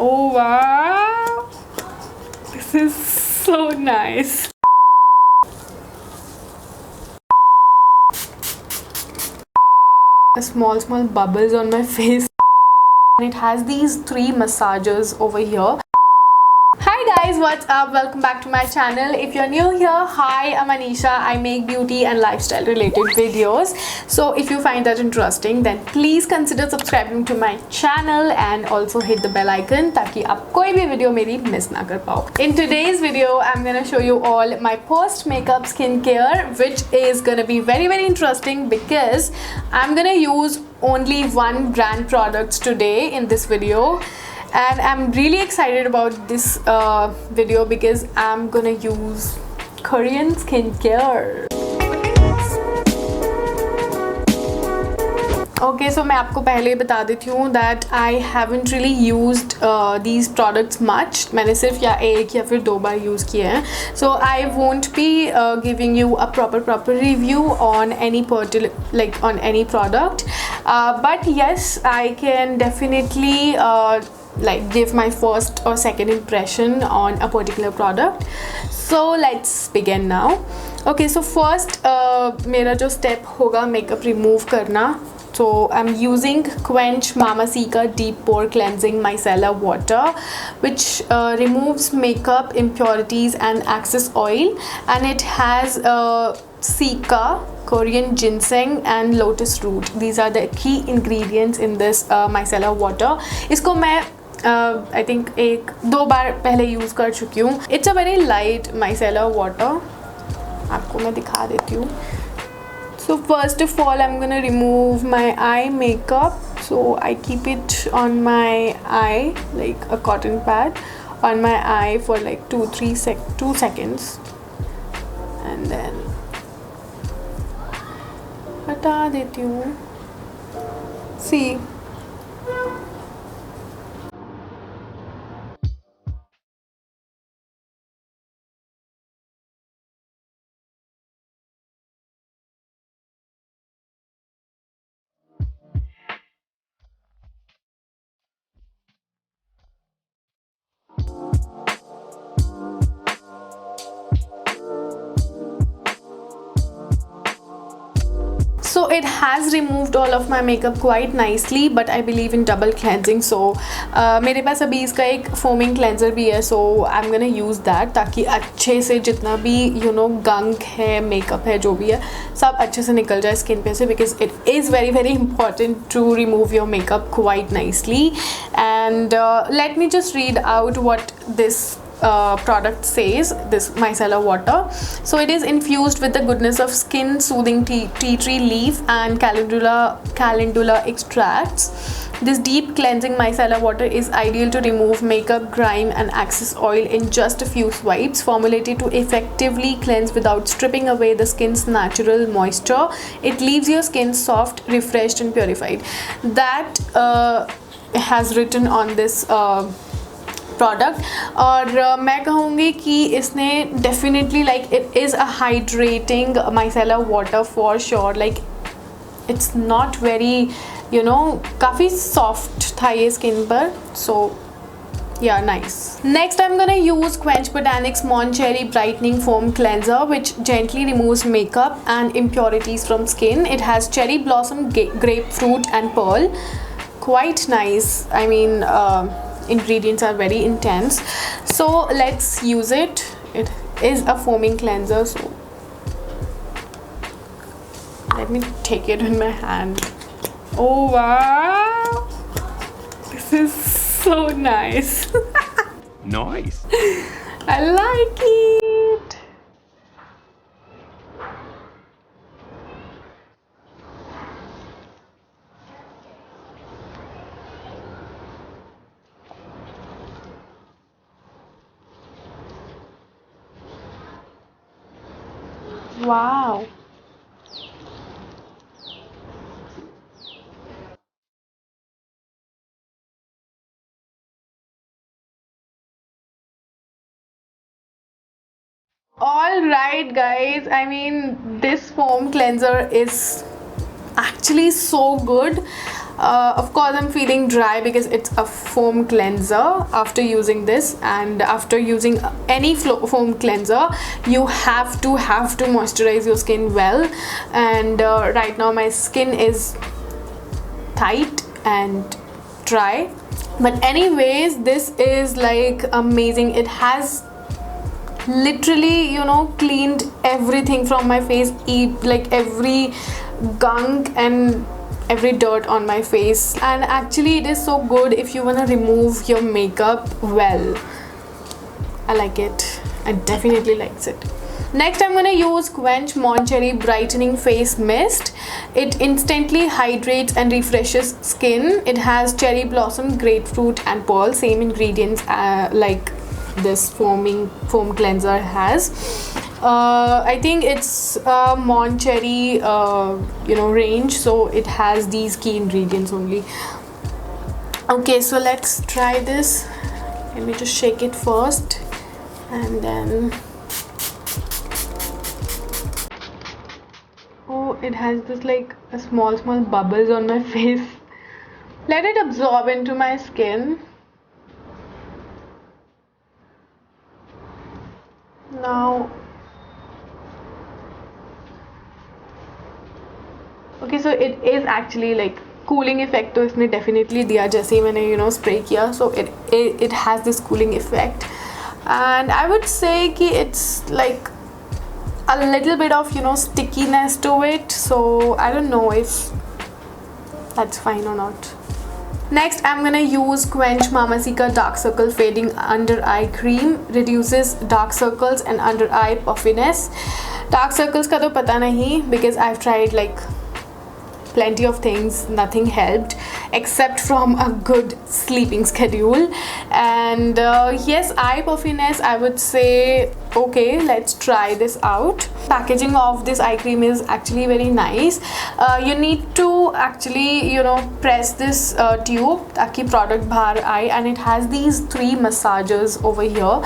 Oh wow, this is so nice. Small bubbles on my face. It has these 3 massages over here. Hi guys, what's up? Welcome back to my channel. If you're new here, hi, I'm Anisha. I make beauty and lifestyle related videos. So if you find that interesting, then please consider subscribing to my channel and also hit the bell icon ताकि आप कोई भी video मेरी miss ना कर पाओ. In today's video, I'm gonna show you all my post makeup skincare, which is gonna be very interesting because I'm gonna use only one brand products today in this video. And I'm really excited about this video because I'm gonna use Korean skincare. Okay, so मैं आपको पहले बता देती हूँ that I haven't really used these products much. मैंने सिर्फ या एक या फिर 2 बार use किए हैं. So I won't be giving you a proper review on any on any product. But yes, I can definitely give my first or second impression on a particular product. So let's begin now. Okay, so first मेरा जो step होगा makeup remove करना. So I'm using Quench Mamacita Deep Pore Cleansing Micellar Water, which removes makeup impurities and excess oil, and it has Cica, Korean ginseng and lotus root. These are the key ingredients in this micellar water. इसको मैं I think 1-2 बार पहले use कर चुकी हूँ. It's a very light micellar water. आपको मैं दिखा देती हूँ. So first of all, I'm gonna remove my eye makeup. So I keep it on my eye like a cotton pad on my eye for like 2 seconds, and then हटा देती हूँ. See. So it has removed all of my makeup quite nicely, but I believe in double cleansing. So मेरे पास अभी इसका एक foaming cleanser भी है. So I'm gonna use that ताकि अच्छे से जितना भी gunk है, makeup है, जो भी है, सब अच्छे से निकल जाए skin पे से, because it is very important to remove your makeup quite nicely. And let me just read out what this product says. This micellar water. So it is infused with the goodness of skin soothing tea tree leaf and calendula extracts. This deep cleansing micellar water is ideal to remove makeup, grime and excess oil in just a few swipes. Formulated to effectively cleanse without stripping away the skin's natural moisture, it leaves your skin soft, refreshed and purified. That has written on this product. और मैं कहूँगी कि इसने definitely it is a hydrating micellar water for sure. Like it's not very काफ़ी soft था ये skin पर. So yeah, nice. Next I'm gonna use Quench Botanics Mon Cherry Brightening Foam Cleanser, which gently removes makeup and impurities from skin. It has cherry blossom, grapefruit and pearl. Quite nice. I mean ingredients are very intense. So let's use it. It is a foaming cleanser, so let me take it in my hand. Oh wow, this is so nice. Nice. I like it. Wow. All right guys, I mean this foam cleanser is actually so good. Of course I'm feeling dry because it's a foam cleanser after using this, and after using any foam cleanser you have to moisturize your skin well. And right now my skin is tight and dry, but anyways this is like amazing. It has literally, you know, cleaned everything from my face, like every gunk and every dirt on my face. And actually it is so good if you want to remove your makeup well. I like it. I definitely likes it. Next I'm gonna use Quench Mon Cherry Brightening Face Mist. It instantly hydrates and refreshes skin. It has cherry blossom, grapefruit and pearl, same ingredients like this foam cleanser has. I think it's Mon Cherry you know, range, so it has these key ingredients only. Okay, so let's try this. Let me just shake it first, and then oh, it has this like a small bubbles on my face. Let it absorb into my skin. Now okay, so it is actually like cooling effect तो इसने definitely दिया जैसे ही मैंने, you know, spray किया. So it has this cooling effect, and I would say कि it's like a little bit of, you know, stickiness to it, so I don't know if that's fine or not. Next I'm gonna use Quench Mamacita Dark Circle Fading Under Eye Cream. Reduces dark circles and under eye puffiness. Dark circles का तो पता नहीं because I've tried like plenty of things, nothing helped except from a good sleeping schedule. And yes, eye puffiness, I would say okay, let's try this out. Packaging of this eye cream is actually very nice. You need to actually, you know, press this tube ताकि product बाहर आए, and it has these 3 massagers over here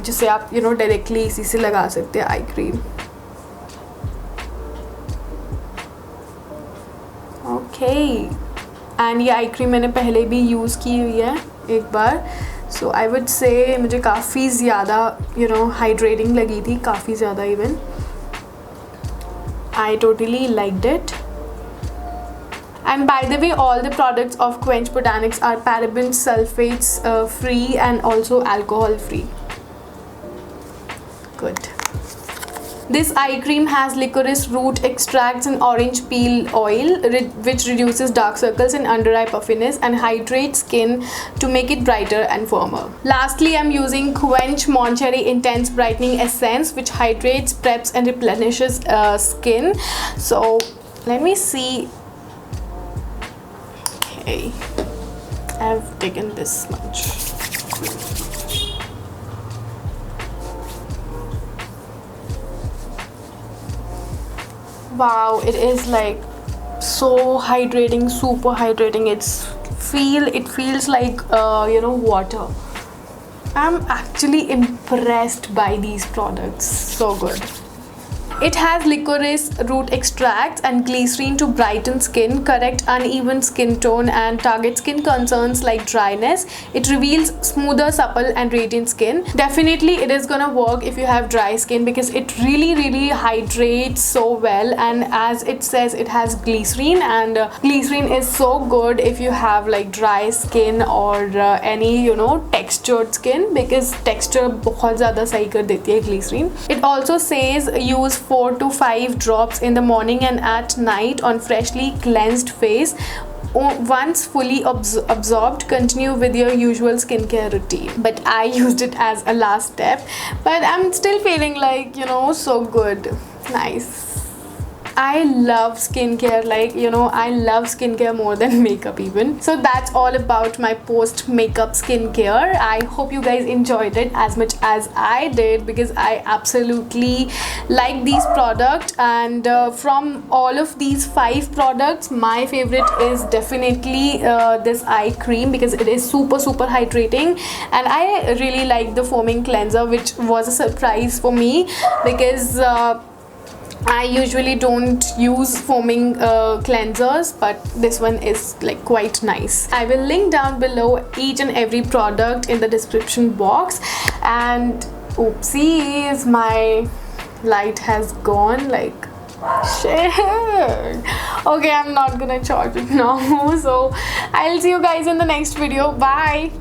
जिसे आप, you know, directly इसी से लगा सकते हैं eye cream. Okay, and ये आई क्रीम मैंने पहले भी यूज़ की हुई है एक बार, सो आई वुड से मुझे काफ़ी ज़्यादा, you know, हाइड्रेटिंग लगी थी, काफ़ी ज़्यादा even. I totally liked it. And by the way, all the products of Quench Botanics are parabens, sulfates free and also alcohol free. Good. This eye cream has licorice root extracts and orange peel oil which reduces dark circles and under eye puffiness and hydrates skin to make it brighter and firmer. Lastly, I'm using Quench Mon Cherry Intense Brightening Essence which hydrates, preps and replenishes skin. So let me see. Okay, I've taken this much. Wow, it is like so hydrating, super hydrating. It feels like you know, water. I'm actually impressed by these products. So good. It has licorice root extracts and glycerin to brighten skin, correct uneven skin tone and target skin concerns like dryness. It reveals smoother, supple and radiant skin. Definitely it is gonna work if you have dry skin because it really hydrates so well, and as it says it has glycerin, and glycerin is so good if you have like dry skin or any, you know, textured skin, because texture बहुत ज़्यादा सही कर देती है glycerin. It also says use 4 to 5 drops in the morning and at night on freshly cleansed face. Once fully absorbed, continue with your usual skincare routine. But I used it as a last step, but I'm still feeling like, you know, so good. Nice. I love skincare, like, you know, I love skincare more than makeup even. So that's all about my post makeup skincare. I hope you guys enjoyed it as much as I did, because I absolutely like these products. And from all of these 5 products, my favorite is definitely this eye cream, because it is super hydrating, and I really like the foaming cleanser, which was a surprise for me because I usually don't use foaming cleansers, but this one is like quite nice. I will link down below each and every product in the description box. And oopsies, my light has gone, like shit. Okay, I'm not gonna charge it now. So I'll see you guys in the next video. Bye.